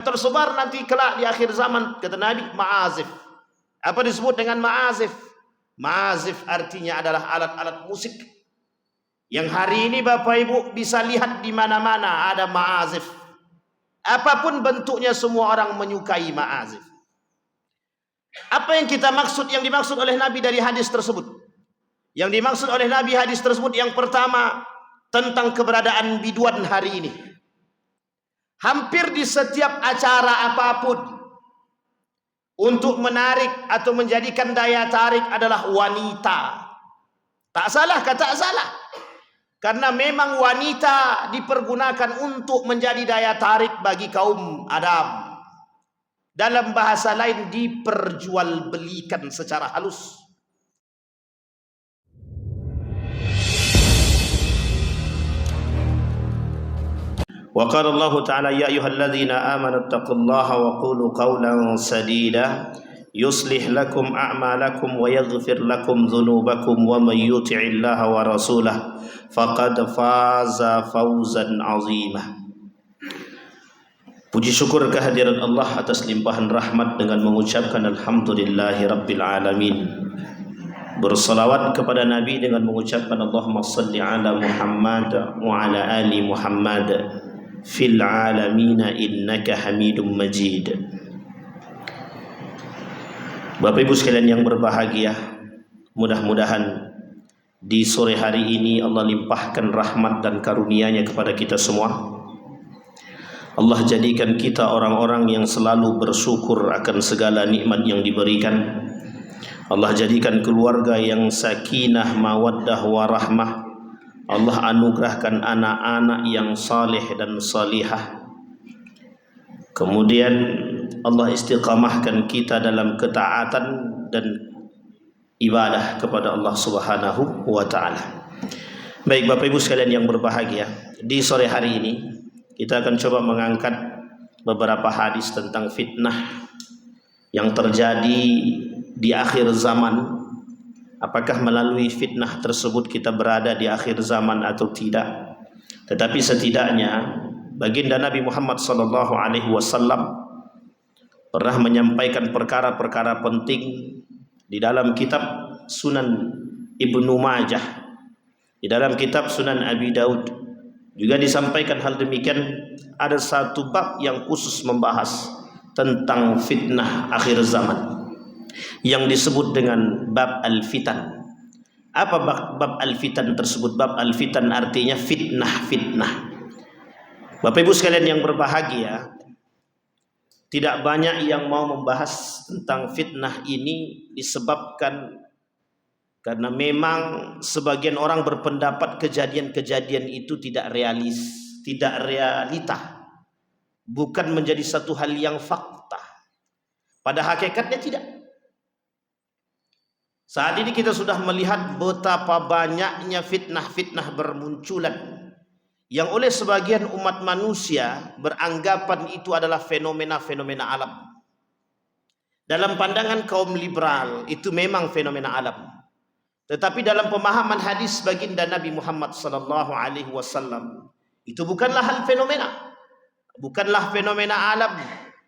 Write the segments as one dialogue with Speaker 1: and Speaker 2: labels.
Speaker 1: tersebar nanti kelak di akhir zaman, kata Nabi, ma'azif. Apa disebut dengan ma'azif? Ma'azif artinya adalah alat-alat musik yang hari ini Bapak Ibu bisa lihat di mana-mana ada ma'azif. Apapun bentuknya semua orang menyukai ma'azif. Apa yang kita maksud, yang dimaksud oleh Nabi dari hadis tersebut? Yang dimaksud oleh Nabi hadis tersebut yang pertama tentang keberadaan biduan hari ini. Hampir di setiap acara apapun untuk menarik atau menjadikan daya tarik adalah wanita. Tak salah, kata salah. Karena memang wanita dipergunakan untuk menjadi daya tarik bagi kaum Adam. Dalam bahasa lain diperjualbelikan secara halus. Wa qala Allah Ta'ala ya ayyuhalladzina amanu taqullaha wa qulu qawlan sadida yuslih lakum a'malakum wa yaghfir lakum dhunubakum wa may yuti'illaha wa rasulahu faqad faza fawzan 'azima. Puji syukur kehadiran Allah atas limpahan rahmat dengan mengucapkan alhamdulillahi rabbil alamin. Bersalawat kepada Nabi dengan mengucapkan Allahumma salli ala Muhammad wa ala ali Muhammad fil alamina innaka hamidum majid. Bapak Ibu sekalian yang berbahagia, mudah-mudahan di sore hari ini Allah limpahkan rahmat dan karunia-Nya kepada kita semua. Allah jadikan kita orang-orang yang selalu bersyukur akan segala nikmat yang diberikan. Allah jadikan keluarga yang sakinah, mawaddah, warahmah. Allah anugerahkan anak-anak yang saleh dan salihah. Kemudian Allah istiqamahkan kita dalam ketaatan dan ibadah kepada Allah Subhanahu wa taala. Baik Bapak Ibu sekalian yang berbahagia, di sore hari ini kita akan coba mengangkat beberapa hadis tentang fitnah yang terjadi di akhir zaman. Apakah melalui fitnah tersebut kita berada di akhir zaman atau tidak? Tetapi setidaknya baginda Nabi Muhammad SAW pernah menyampaikan perkara-perkara penting di dalam kitab Sunan Ibnu Majah, di dalam kitab Sunan Abi Daud juga disampaikan hal demikian. Ada satu bab yang khusus membahas tentang fitnah akhir zaman yang disebut dengan bab al-fitan. Apa bab al-fitan tersebut? Bab al-fitan artinya fitnah-fitnah. Bapak Ibu sekalian yang berbahagia, tidak banyak yang mau membahas tentang fitnah ini disebabkan karena memang sebagian orang berpendapat kejadian-kejadian itu tidak realita, bukan menjadi satu hal yang fakta. Pada hakikatnya tidak. Saat ini kita sudah melihat betapa banyaknya fitnah-fitnah bermunculan yang oleh sebagian umat manusia beranggapan itu adalah fenomena-fenomena alam. Dalam pandangan kaum liberal itu memang fenomena alam. Tetapi dalam pemahaman hadis baginda Nabi Muhammad SAW itu bukanlah hal fenomena, bukanlah fenomena alam,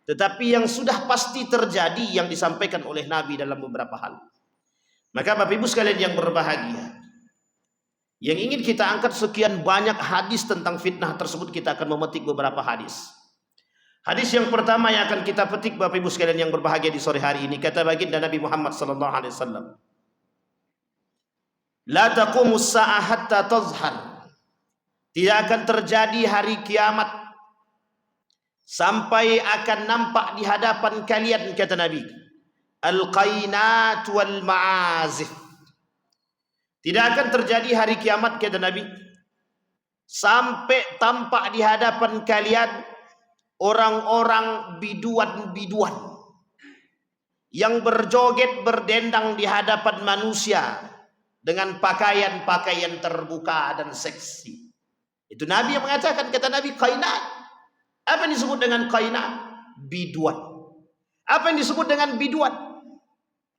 Speaker 1: tetapi yang sudah pasti terjadi yang disampaikan oleh Nabi dalam beberapa hal. Maka Bapak Ibu sekalian yang berbahagia, yang ingin kita angkat sekian banyak hadis tentang fitnah tersebut, kita akan memetik beberapa hadis. Hadis yang pertama yang akan kita petik Bapak Ibu sekalian yang berbahagia di sore hari ini, kata baginda Nabi Muhammad SAW, la taqumus sa'ah hatta tazhar. Tidak akan terjadi hari kiamat sampai akan nampak di hadapan kalian, kata Nabi, al-qainat wal ma'azif. Tidak akan terjadi hari kiamat, kata Nabi, sampai tampak di hadapan kalian orang-orang biduan-biduan yang berjoget berdendang di hadapan manusia dengan pakaian-pakaian terbuka dan seksi. Itu Nabi yang mengatakan, kata Nabi, qainat. Apa yang disebut dengan qainat? Biduan. Apa yang disebut dengan biduan?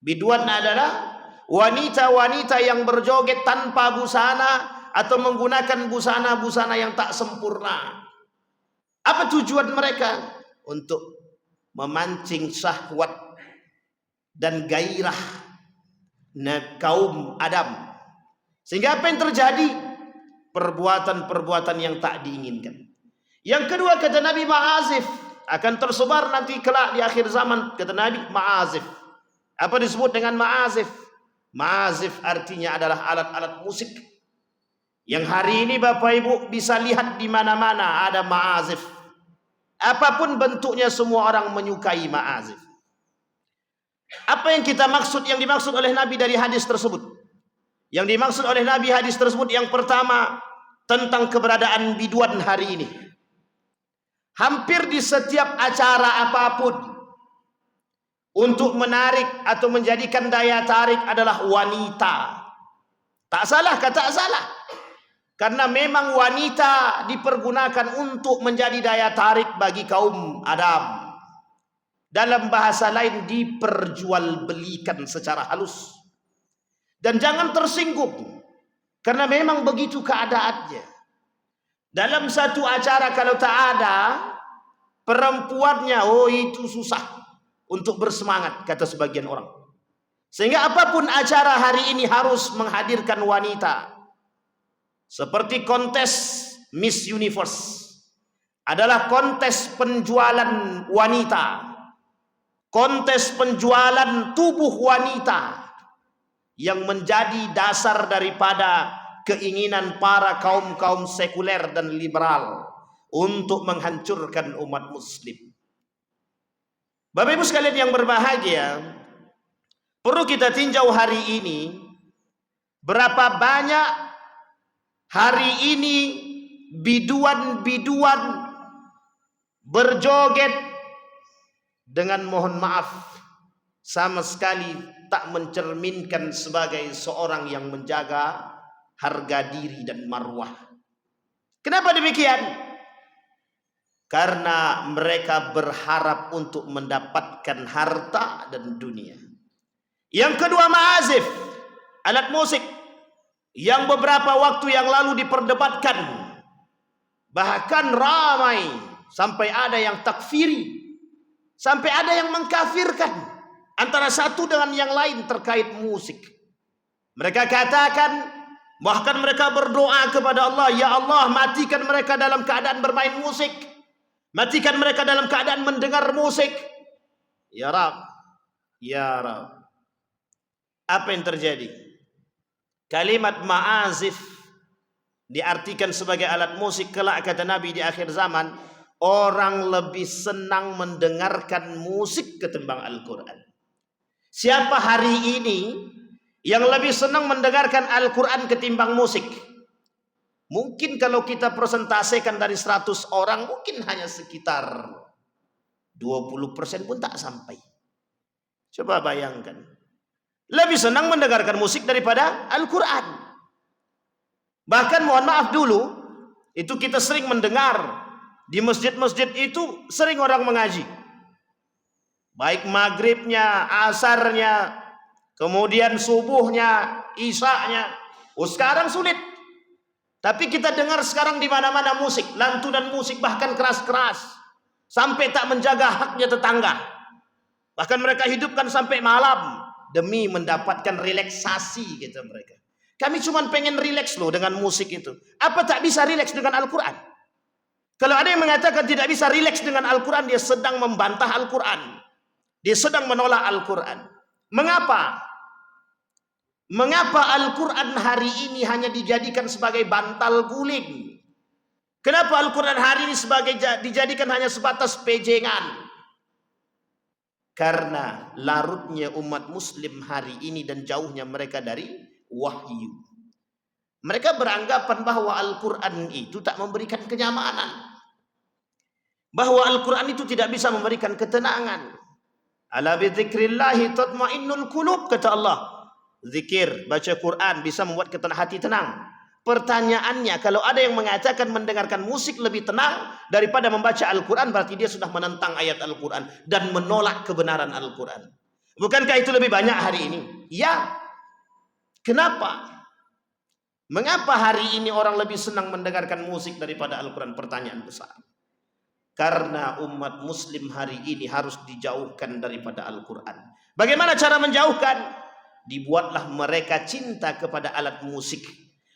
Speaker 1: Biduan adalah wanita-wanita yang berjoget tanpa busana atau menggunakan busana-busana yang tak sempurna. Apa tujuan mereka? untuk memancing syahwat dan gairah kaum Adam. Sehingga apa yang terjadi? Perbuatan-perbuatan yang tak diinginkan. Yang kedua, kata Nabi, ma'azif. Akan tersebar nanti kelak di akhir zaman, kata Nabi, ma'azif. Apa disebut dengan ma'azif? Ma'azif artinya adalah alat-alat musik. Yang hari ini Bapak Ibu bisa lihat di mana-mana ada ma'azif. Apapun bentuknya semua orang menyukai ma'azif. Apa yang kita maksud, yang dimaksud oleh Nabi dari hadis tersebut? Yang dimaksud oleh Nabi hadis tersebut yang pertama tentang keberadaan biduan hari ini. Hampir di setiap acara apapun untuk menarik atau menjadikan daya tarik adalah wanita. Tak salah, tak salah. Karena memang wanita dipergunakan untuk menjadi daya tarik bagi kaum Adam. Dalam bahasa lain, diperjualbelikan secara halus. Dan jangan tersinggung, karena memang begitu keadaannya. Dalam satu acara kalau tak ada perempuannya, oh itu susah untuk bersemangat, kata sebagian orang. Sehingga apapun acara hari ini harus menghadirkan wanita. Seperti kontes Miss Universe adalah kontes penjualan wanita, kontes penjualan tubuh wanita, yang menjadi dasar daripada keinginan para kaum-kaum sekuler dan liberal untuk menghancurkan umat muslim. Bapak Ibu sekalian yang berbahagia, perlu kita tinjau hari ini, berapa banyak hari ini biduan-biduan berjoget dengan, mohon maaf, sama sekali tak mencerminkan sebagai seorang yang menjaga harga diri dan marwah. Kenapa demikian? Karena mereka berharap untuk mendapatkan harta dan dunia. Yang kedua, ma'azif, alat musik yang beberapa waktu yang lalu diperdebatkan, bahkan ramai sampai ada yang takfiri, sampai ada yang mengkafirkan antara satu dengan yang lain terkait musik. Mereka katakan, bahkan mereka berdoa kepada Allah, ya Allah, matikan mereka dalam keadaan bermain musik, matikan mereka dalam keadaan mendengar musik. Ya Rab, ya Rab. Apa yang terjadi? Kalimat ma'azif diartikan sebagai alat musik. Kelak, kata Nabi, di akhir zaman orang lebih senang mendengarkan musik ketimbang Al-Quran. Siapa hari ini yang lebih senang mendengarkan Al-Quran ketimbang musik? Mungkin kalau kita presentasikan dari 100 orang, mungkin hanya sekitar 20% pun tak sampai. Coba bayangkan. Lebih senang mendengarkan musik daripada Al-Quran. Bahkan mohon maaf dulu, itu kita sering mendengar di masjid-masjid itu sering orang mengaji. Baik maghribnya, asarnya, kemudian subuhnya, isya-nya. Oh, sekarang sulit. Tapi kita dengar sekarang di mana-mana musik, lantunan musik, bahkan keras-keras, sampai tak menjaga haknya tetangga. Bahkan mereka hidupkan sampai malam demi mendapatkan relaksasi, gitu mereka. Kami cuma pengen rileks loh dengan musik itu. Apa tak bisa rileks dengan Al-Quran? Kalau ada yang mengatakan tidak bisa rileks dengan Al-Quran, dia sedang membantah Al-Quran. Dia sedang menolak Al-Quran. Mengapa? Mengapa Al-Quran hari ini hanya dijadikan sebagai bantal guling? Kenapa Al-Quran hari ini dijadikan hanya sebatas pejengan? Karena larutnya umat muslim hari ini dan jauhnya mereka dari wahyu. Mereka beranggapan bahwa Al-Quran itu tak memberikan kenyamanan, bahwa Al-Quran itu tidak bisa memberikan ketenangan. Ala bi dzikrillahi tatmainnul qulub, kata Allah. Zikir, baca Quran bisa membuat hati tenang. Pertanyaannya, kalau ada yang mengatakan mendengarkan musik lebih tenang daripada membaca Al-Quran, berarti dia sudah menentang ayat Al-Quran dan menolak kebenaran Al-Quran. Bukankah itu lebih banyak hari ini? Ya. Kenapa? Mengapa hari ini orang lebih senang mendengarkan musik daripada Al-Quran? Pertanyaan besar. Karena umat muslim hari ini harus dijauhkan daripada Al-Quran. Bagaimana cara menjauhkan? Dibuatlah mereka cinta kepada alat musik.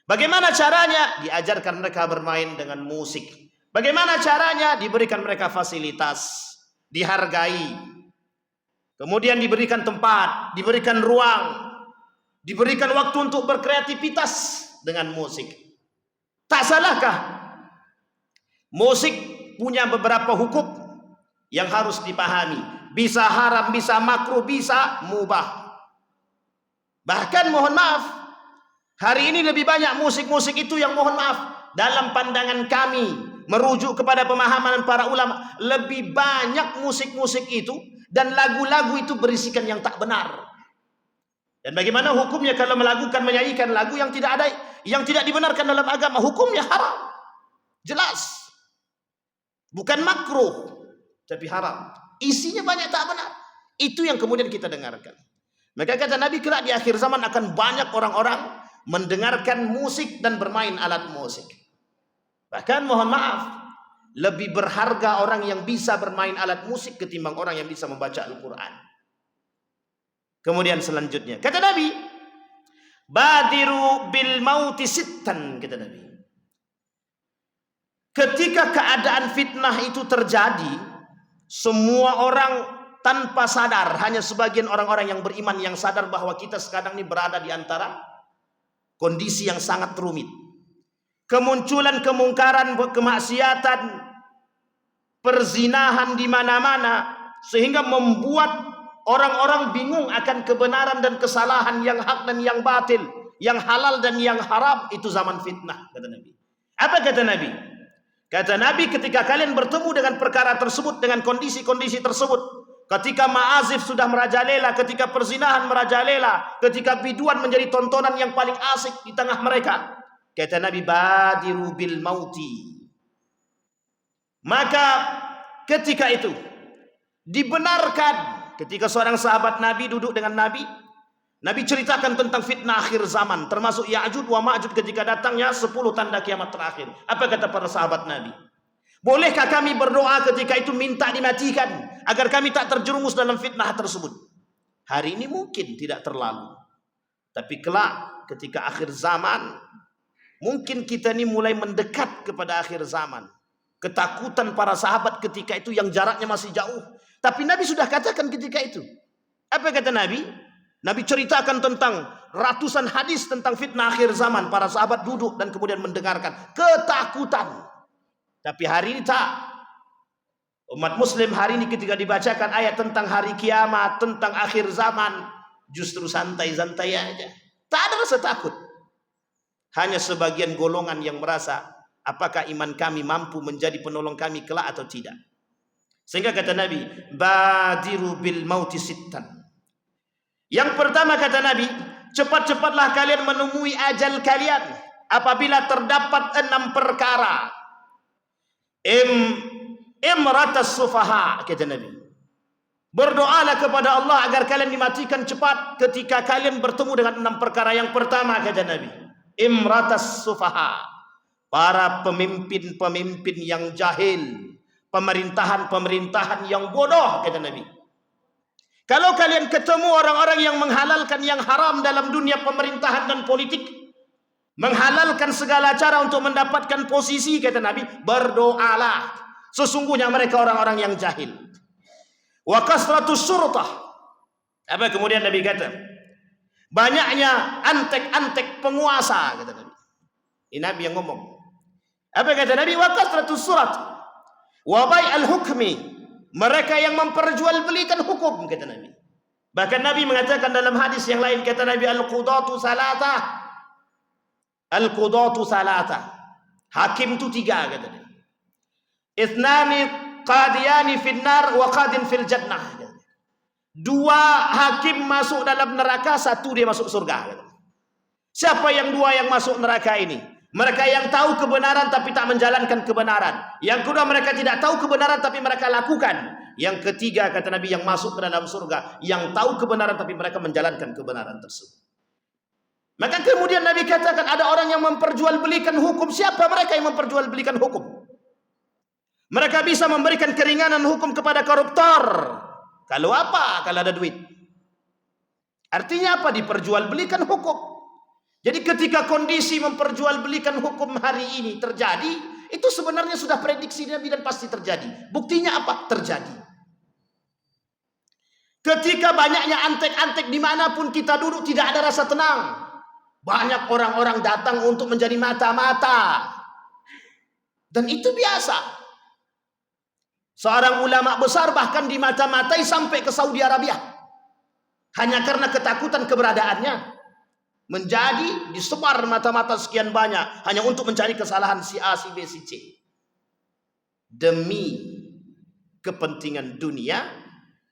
Speaker 1: Bagaimana caranya? Diajarkan mereka bermain dengan musik. Bagaimana caranya? Diberikan mereka fasilitas, dihargai, kemudian diberikan tempat, diberikan ruang, diberikan waktu untuk berkreativitas dengan musik. Tak salahkah? Musik punya beberapa hukum yang harus dipahami. Bisa haram, bisa makruh, bisa mubah. Bahkan mohon maaf, hari ini lebih banyak musik-musik itu yang mohon maaf, dalam pandangan kami, merujuk kepada pemahaman para ulama, lebih banyak musik-musik itu dan lagu-lagu itu berisikan yang tak benar. Dan bagaimana hukumnya kalau melakukan, menyanyikan lagu yang tidak ada, yang tidak dibenarkan dalam agama? Hukumnya haram. Jelas. Bukan makruh, tapi haram. Isinya banyak tak benar. Itu yang kemudian kita dengarkan. Maka kata Nabi, kelak di akhir zaman akan banyak orang-orang mendengarkan musik dan bermain alat musik. Bahkan mohon maaf, lebih berharga orang yang bisa bermain alat musik ketimbang orang yang bisa membaca Al-Quran. Kemudian selanjutnya, kata Nabi, badiru bil mauti sittan, kata Nabi. Ketika keadaan fitnah itu terjadi, semua orang tanpa sadar, hanya sebagian orang-orang yang beriman yang sadar bahwa kita sekarang ini berada di antara kondisi yang sangat rumit. Kemunculan kemungkaran, kemaksiatan, perzinahan di mana-mana, sehingga membuat orang-orang bingung akan kebenaran dan kesalahan, yang hak dan yang batil, yang halal dan yang haram. Itu zaman fitnah, kata Nabi. Apa kata Nabi? Kata Nabi, ketika kalian bertemu dengan perkara tersebut, dengan kondisi-kondisi tersebut, ketika ma'azif sudah merajalela, ketika perzinahan merajalela, ketika biduan menjadi tontonan yang paling asik di tengah mereka, kata Nabi, badiru bil mauti. Maka ketika itu dibenarkan, ketika seorang sahabat Nabi duduk dengan Nabi, Nabi ceritakan tentang fitnah akhir zaman, termasuk Ya'juj wa Ma'juj ketika datangnya 10 tanda kiamat terakhir. Apa kata para sahabat Nabi? Bolehkah kami berdoa ketika itu minta dimatikan agar kami tak terjerumus dalam fitnah tersebut? Hari ini mungkin tidak terlalu, tapi kelak ketika akhir zaman, mungkin kita ini mulai mendekat kepada akhir zaman. Ketakutan para sahabat ketika itu yang jaraknya masih jauh, tapi Nabi sudah katakan ketika itu. Apa kata Nabi? Nabi ceritakan tentang ratusan hadis tentang fitnah akhir zaman. Para sahabat duduk dan kemudian mendengarkan, ketakutan. Tapi hari ini tak. Umat muslim hari ini ketika dibacakan ayat tentang hari kiamat, tentang akhir zaman, justru santai-santai aja. Tak ada rasa takut. Hanya sebagian golongan yang merasa, apakah iman kami mampu menjadi penolong kami kelak atau tidak. Sehingga kata Nabi, badiru bil mauti sittan. Yang pertama kata Nabi, cepat-cepatlah kalian menemui ajal kalian apabila terdapat 6 perkara. Imratas sufaha, kata Nabi. Berdoalah kepada Allah agar kalian dimatikan cepat ketika kalian bertemu dengan 6 perkara. Yang pertama kata Nabi, imratas sufaha, para pemimpin-pemimpin yang jahil, pemerintahan-pemerintahan yang bodoh, kata Nabi. Kalau kalian ketemu orang-orang yang menghalalkan yang haram dalam dunia pemerintahan dan politik, menghalalkan segala cara untuk mendapatkan posisi, kata Nabi, berdoalah. Sesungguhnya mereka orang-orang yang jahil. Wa kasratus surtah. Apa kemudian Nabi kata? Banyaknya antek-antek penguasa, kata Nabi. Ini Nabi yang ngomong. Apa kata Nabi? Wa kasratus surat. Wa bai'al hukmi. Mereka yang memperjualbelikan hukum, kata Nabi. Bahkan Nabi mengatakan dalam hadis yang lain, kata Nabi, al-qudatu salatah. Al-qudatu salatah. Hakim itu 3, kata Nabi. Ithnani qadiyani finnar wa qadin fil jannah. 2 hakim masuk dalam neraka, 1 dia masuk surga. Siapa yang 2 yang masuk neraka ini? Mereka yang tahu kebenaran tapi tak menjalankan kebenaran. Yang kedua, mereka tidak tahu kebenaran tapi mereka lakukan. Yang ketiga, kata Nabi, yang masuk ke dalam surga, yang tahu kebenaran tapi mereka menjalankan kebenaran tersebut. Maka kemudian Nabi katakan ada orang yang memperjualbelikan hukum. Siapa mereka yang memperjualbelikan hukum? Mereka bisa memberikan keringanan hukum kepada koruptor. Kalau apa? Kalau ada duit. Artinya apa? Diperjualbelikan hukum. Jadi ketika kondisi memperjualbelikan hukum hari ini terjadi, itu sebenarnya sudah prediksi Nabi dan pasti terjadi. Buktinya apa? Terjadi. Ketika banyaknya antek-antek dimanapun kita duduk, tidak ada rasa tenang. Banyak orang-orang datang untuk menjadi mata-mata. Dan itu biasa. Seorang ulama besar bahkan dimata-matai sampai ke Saudi Arabia. Hanya karena ketakutan keberadaannya. Menjadi disebar mata-mata sekian banyak. Hanya untuk mencari kesalahan si A, si B, si C. Demi kepentingan dunia.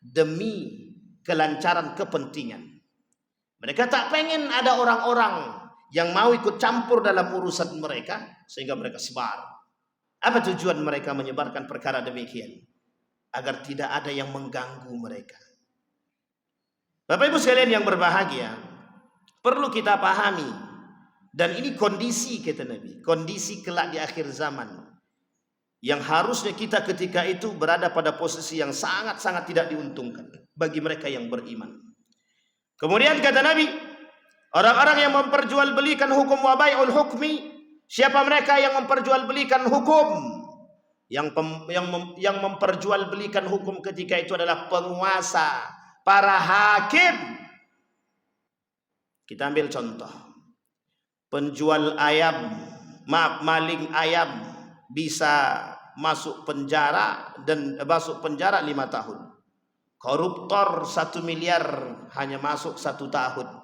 Speaker 1: Demi kelancaran kepentingan. Mereka tak pengen ada orang-orang yang mau ikut campur dalam urusan mereka. Sehingga mereka sebar. Apa tujuan mereka menyebarkan perkara demikian? Agar tidak ada yang mengganggu mereka. Bapak Ibu sekalian yang berbahagia, perlu kita pahami. Dan ini kondisi kata Nabi. Kondisi kelak di akhir zaman. Yang harusnya kita ketika itu berada pada posisi yang sangat-sangat tidak diuntungkan. Bagi mereka yang beriman. Kemudian kata Nabi, orang-orang yang memperjualbelikan hukum wa bai'ul hukmi. Siapa mereka yang memperjualbelikan hukum? Yang memperjualbelikan hukum ketika itu adalah penguasa, para hakim. Kita ambil contoh. Penjual ayam, maling ayam bisa masuk penjara dan masuk penjara 5 tahun. Koruptor 1 miliar hanya masuk 1 tahun.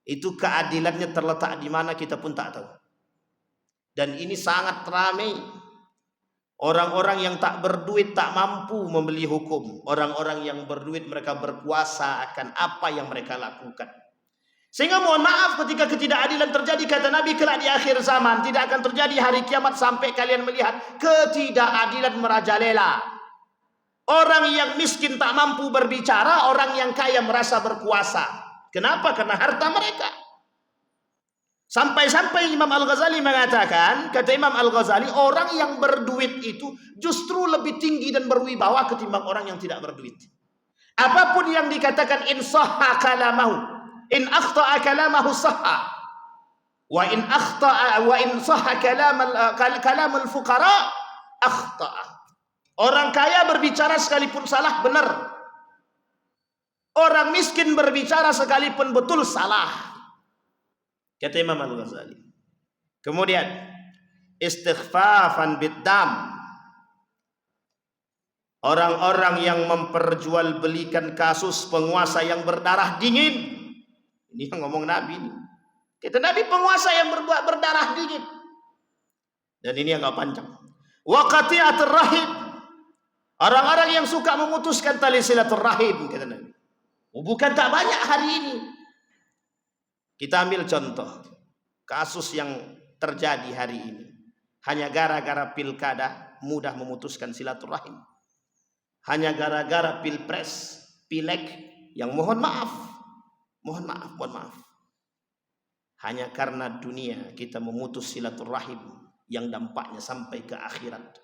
Speaker 1: Itu keadilannya terletak di mana kita pun tak tahu. Dan ini sangat ramai. Orang-orang yang tak berduit tak mampu membeli hukum. Orang-orang yang berduit mereka berkuasa akan apa yang mereka lakukan. Sehingga mohon maaf ketika ketidakadilan terjadi kata Nabi kelak di akhir zaman. Tidak akan terjadi hari kiamat sampai kalian melihat ketidakadilan merajalela. Orang yang miskin tak mampu berbicara. Orang yang kaya merasa berkuasa. Kenapa? Karena harta mereka. Sampai-sampai Imam Al-Ghazali mengatakan, kata Imam Al-Ghazali, orang yang berduit itu justru lebih tinggi dan berwibawa ketimbang orang yang tidak berduit. Apapun yang dikatakan in sahha kalamahu, in akhta'a kalamahu sahha, wa in sahha kalamul fuqara akhta'a. Orang kaya berbicara sekalipun salah benar. Orang miskin berbicara sekalipun betul salah. Kata Imam Al-Ghazali. Kemudian istighfafan biddam. Orang-orang yang memperjualbelikan kasus penguasa yang berdarah dingin. Ini yang ngomong Nabi ini. Kata Nabi penguasa yang berdarah dingin. Dan ini yang gak panjang. Wa qati'atur rahim. Orang-orang yang suka memutuskan tali silaturahim kata Nabi. Bukan tak banyak hari ini. Kita ambil contoh kasus yang terjadi hari ini. Hanya gara-gara pilkada mudah memutuskan silaturahim. Hanya gara-gara pilpres, pileg yang mohon maaf. Hanya karena dunia kita memutus silaturahim yang dampaknya sampai ke akhirat.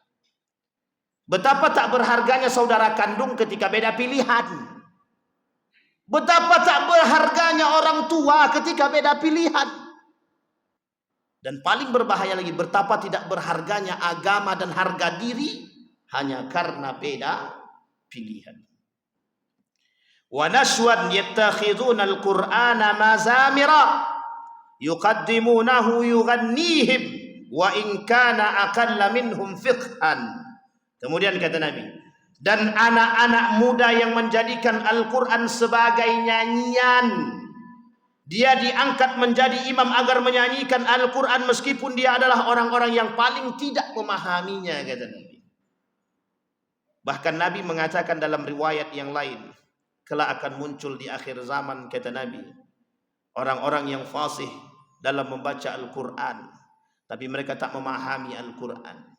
Speaker 1: Betapa tak berharganya saudara kandung ketika beda pilihan. Betapa tak berharganya orang tua ketika beda pilihan. Dan paling berbahaya lagi, betapa tidak berharganya agama dan harga diri hanya karena beda pilihan. Wa naswan yattakhiduna al-Qur'ana mazamira yuqaddimunahu yughannihim wa in kana aqalla minhum fiqhan. Kemudian kata Nabi, dan anak-anak muda yang menjadikan Al-Quran sebagai nyanyian. Dia diangkat menjadi imam agar menyanyikan Al-Quran meskipun dia adalah orang-orang yang paling tidak memahaminya, kata Nabi. Bahkan Nabi mengatakan dalam riwayat yang lain, kelak akan muncul di akhir zaman, kata Nabi, orang-orang yang fasih dalam membaca Al-Quran, tapi mereka tak memahami Al-Quran.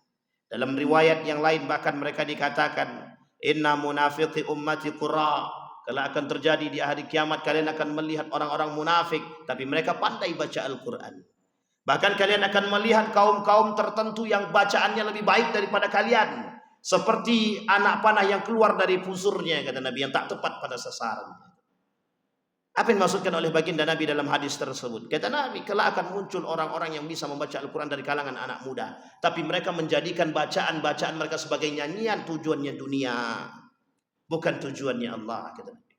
Speaker 1: Dalam riwayat yang lain bahkan mereka dikatakan, inna munafiqi ummati qurra. Kalau akan terjadi di hari kiamat, kalian akan melihat orang-orang munafik, tapi mereka pandai baca Al-Quran. Bahkan kalian akan melihat kaum-kaum tertentu yang bacaannya lebih baik daripada kalian. Seperti anak panah yang keluar dari busurnya, kata Nabi, yang tak tepat pada sasaran. Apa yang dimaksudkan oleh baginda Nabi dalam hadis tersebut? Kata Nabi, kelak akan muncul orang-orang yang bisa membaca Al-Quran dari kalangan anak muda. Tapi mereka menjadikan bacaan-bacaan mereka sebagai nyanyian, tujuannya dunia. Bukan tujuannya Allah, kata Nabi.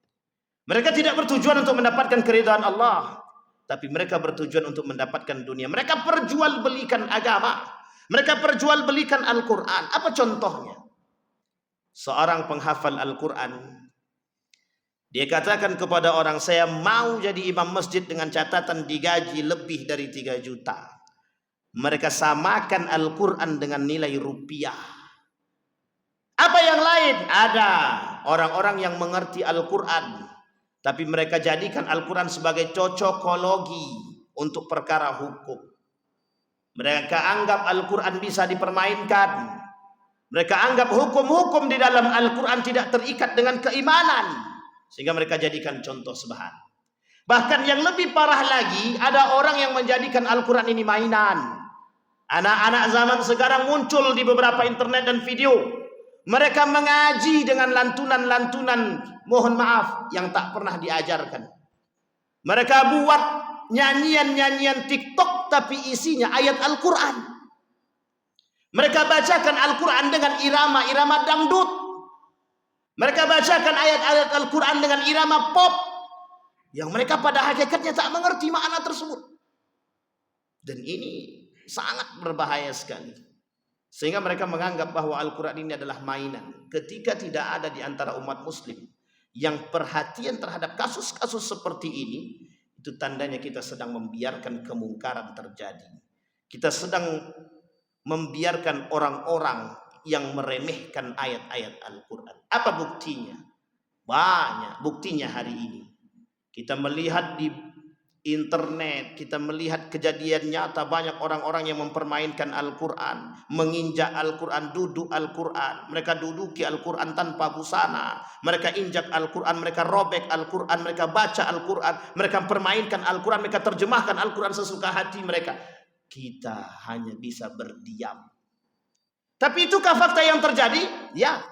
Speaker 1: Mereka tidak bertujuan untuk mendapatkan keridhaan Allah, tapi mereka bertujuan untuk mendapatkan dunia. Mereka perjualbelikan agama. Mereka perjualbelikan Al-Quran. Apa contohnya? Seorang penghafal Al-Quran, dia katakan kepada orang, saya mau jadi imam masjid dengan catatan digaji lebih dari 3 juta. Mereka samakan Al-Quran dengan nilai rupiah. Apa yang lain? Ada orang-orang yang mengerti Al-Quran, tapi mereka jadikan Al-Quran sebagai cocokologi untuk perkara hukum. Mereka anggap Al-Quran bisa dipermainkan. Mereka anggap hukum-hukum di dalam Al-Quran tidak terikat dengan keimanan, sehingga mereka jadikan contoh sebahan. Bahkan yang lebih parah lagi, ada orang yang menjadikan Al-Quran ini mainan. Anak-anak zaman sekarang muncul di beberapa internet dan video. Mereka mengaji dengan lantunan-lantunan, mohon maaf, yang tak pernah diajarkan. Mereka buat nyanyian-nyanyian TikTok, tapi isinya ayat Al-Quran. Mereka bacakan Al-Quran dengan irama-irama dangdut. Mereka bacakan ayat-ayat Al-Quran dengan irama pop, yang mereka pada hakikatnya tak mengerti makna tersebut. Dan ini sangat berbahaya sekali. Sehingga mereka menganggap bahwa Al-Quran ini adalah mainan. Ketika tidak ada di antara umat muslim yang perhatian terhadap kasus-kasus seperti ini, itu tandanya kita sedang membiarkan kemungkaran terjadi. Kita sedang membiarkan orang-orang yang meremehkan ayat-ayat Al-Quran. Apa buktinya? Banyak buktinya hari ini. Kita melihat di internet, kita melihat kejadian nyata, banyak orang-orang yang mempermainkan Al-Quran, menginjak Al-Quran, duduk Al-Quran. Mereka duduki Al-Quran tanpa busana. Mereka injak Al-Quran, mereka robek Al-Quran, mereka baca Al-Quran, mereka permainkan Al-Quran, mereka terjemahkan Al-Quran sesuka hati mereka. Kita hanya bisa berdiam. Tapi itukah fakta yang terjadi? Ya.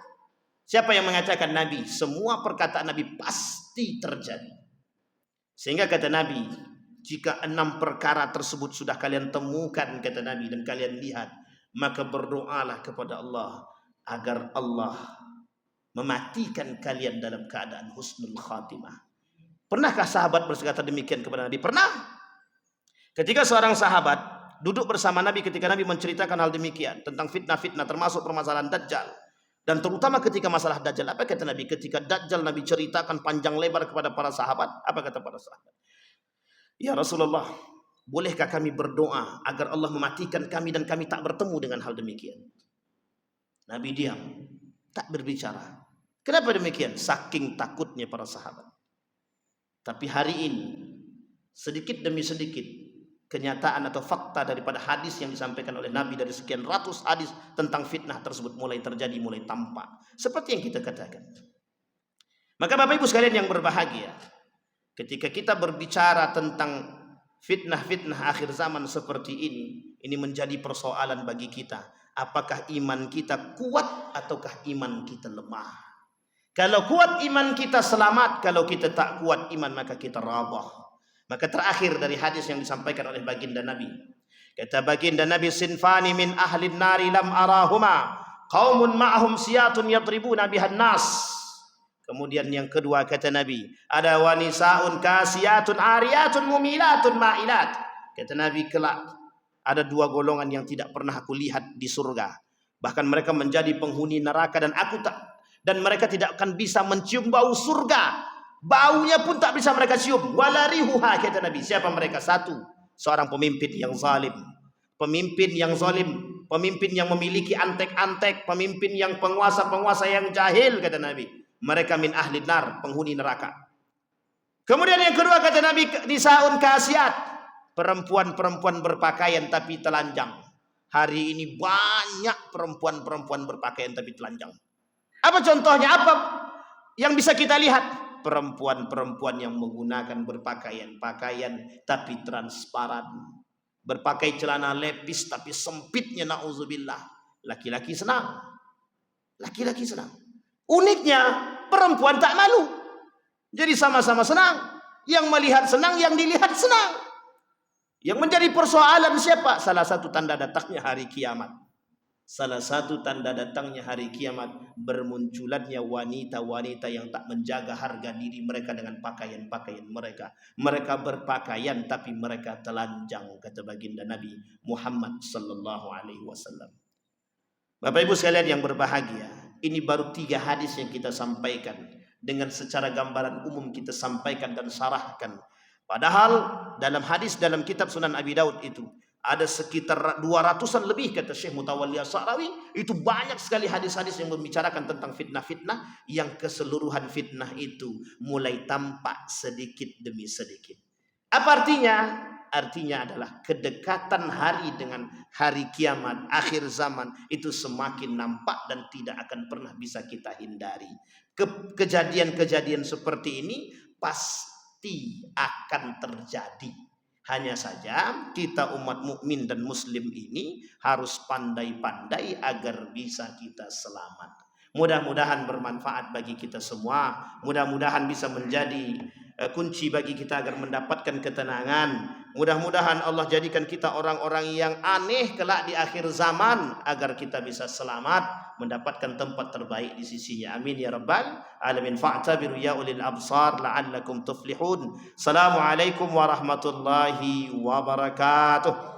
Speaker 1: Siapa yang mengatakan Nabi? Semua perkataan Nabi pasti terjadi. Sehingga kata Nabi, jika 6 perkara tersebut sudah kalian temukan, kata Nabi, dan kalian lihat, maka berdoalah kepada Allah agar Allah mematikan kalian dalam keadaan husnul khatimah. Pernahkah sahabat berkata demikian kepada Nabi? Pernah. Ketika seorang sahabat duduk bersama Nabi ketika Nabi menceritakan hal demikian tentang fitnah-fitnah, termasuk permasalahan Dajjal, dan terutama ketika masalah Dajjal, apa kata Nabi? Ketika Dajjal Nabi ceritakan panjang lebar kepada para sahabat, apa kata para sahabat? Ya Rasulullah, bolehkah kami berdoa agar Allah mematikan kami dan kami tak bertemu dengan hal demikian? Nabi diam, tak berbicara. Kenapa demikian? Saking takutnya para sahabat. Tapi hari ini, sedikit demi sedikit, kenyataan atau fakta daripada hadis yang disampaikan oleh Nabi dari sekian ratus hadis tentang fitnah tersebut mulai terjadi, mulai tampak. Seperti yang kita katakan. Maka Bapak Ibu sekalian yang berbahagia, ketika kita berbicara tentang fitnah-fitnah akhir zaman seperti ini menjadi persoalan bagi kita. Apakah iman kita kuat ataukah iman kita lemah? Kalau kuat iman kita selamat, kalau kita tak kuat iman maka kita rabah. Maka terakhir dari hadis yang disampaikan oleh baginda Nabi, kata baginda Nabi, sinfani min ahlin nari lam arahuma, qaumun ma'ahum siyatun yadribuna bihan nas. Kemudian yang kedua kata Nabi, ada wanisaun kasiyatun ariyatun mumilatun ma'ilat. Kata Nabi, kelak ada 2 golongan yang tidak pernah aku lihat di surga. Bahkan mereka menjadi penghuni neraka dan mereka tidak akan bisa mencium bau surga. Baunya pun tak bisa mereka cium. Walarihuha, kata Nabi. Siapa mereka? 1, seorang pemimpin yang zalim. Pemimpin yang zalim, pemimpin yang memiliki antek-antek, pemimpin yang penguasa-penguasa yang jahil, kata Nabi. Mereka min ahli nar, penghuni neraka. Kemudian yang kedua kata Nabi, nisaun kasiat, perempuan-perempuan berpakaian tapi telanjang. Hari ini banyak perempuan-perempuan berpakaian tapi telanjang. Apa contohnya? Apa yang bisa kita lihat? Perempuan-perempuan yang menggunakan pakaian tapi transparan. berpakai celana lepis tapi sempitnya, na'udzubillah. Laki-laki senang. Laki-laki senang. Uniknya perempuan tak malu. Jadi sama-sama senang. Yang melihat senang, yang dilihat senang. Yang menjadi persoalan siapa? Salah satu tanda datangnya hari kiamat. Salah satu tanda datangnya hari kiamat, bermunculannya wanita-wanita yang tak menjaga harga diri mereka dengan pakaian-pakaian mereka. Mereka berpakaian tapi mereka telanjang, kata baginda Nabi Muhammad sallallahu alaihi wasallam. Bapak Ibu sekalian yang berbahagia, ini baru 3 hadis yang kita sampaikan. Dengan secara gambaran umum kita sampaikan dan sarahkan. Padahal dalam hadis dalam kitab Sunan Abi Daud itu ada sekitar 200-an lebih, kata Syekh Mutawalli As-Sa'rawi. Itu banyak sekali hadis-hadis yang membicarakan tentang fitnah-fitnah, yang keseluruhan fitnah itu mulai tampak sedikit demi sedikit. Apa artinya? Artinya adalah kedekatan hari dengan hari kiamat, akhir zaman itu semakin nampak dan tidak akan pernah bisa kita hindari. Kejadian-kejadian seperti ini pasti akan terjadi. Hanya saja kita umat mukmin dan muslim ini harus pandai-pandai agar bisa kita selamat. Mudah-mudahan bermanfaat bagi kita semua. Mudah-mudahan bisa menjadi kunci bagi kita agar mendapatkan ketenangan. Mudah-mudahan Allah jadikan kita orang-orang yang aneh kelak di akhir zaman, agar kita bisa selamat mendapatkan tempat terbaik di sisinya. Amin ya rabbal alamin. Fa'tabiru ya ulil absar la'allakum tuflihun. Assalamualaikum warahmatullahi wabarakatuh.